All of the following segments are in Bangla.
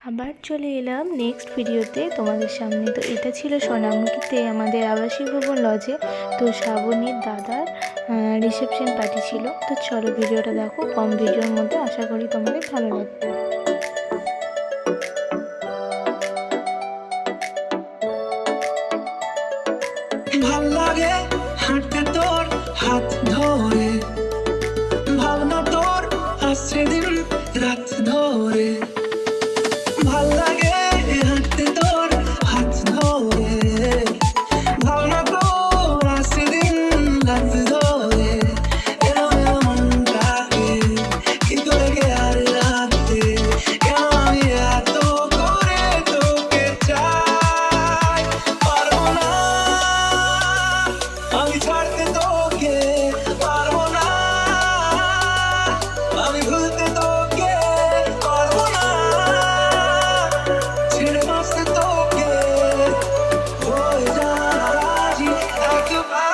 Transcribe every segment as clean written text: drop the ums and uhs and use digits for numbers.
আবার চলে এলাম নেক্সট ভিডিওতে তোমাদের সামনে। তো এটা ছিল সোনামুখীতে আমাদের আবাসিক ভবন লজে। তো শ্রাবণীর দাদার রিসেপশন পার্টি ছিল। তো চলো ভিডিওটা দেখো, কম ভিডিওর মধ্যে, আশা করি তোমাদের ভালো লাগবে। ভাল লাগে হাঁটতে তোর হাত ধরে, ভাবনা তোর আসছে দিন রাত ধরে। ভাল লাগে হাঁটতে তোর হাত ধরে, ভাবনা তোর আসছে দিন রাত ধরে। এলো এলো মনটাকে কিন্তু লেগে আর রাতে, কেন আমি এত করে তোকে চাই। পারবো না আমি ছাড়তে তোকে, পারবো না আমি ভুলতে তোকে, পারবো না ছেড়ে বাঁচতে তোকে, হয়ে যা রাজি একবার।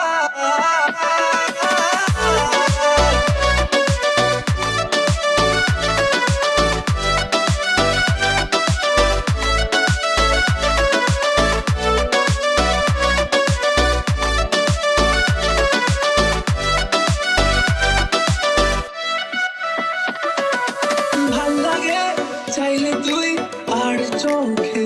ভাল লাগে চাইলে তুই আর চোখে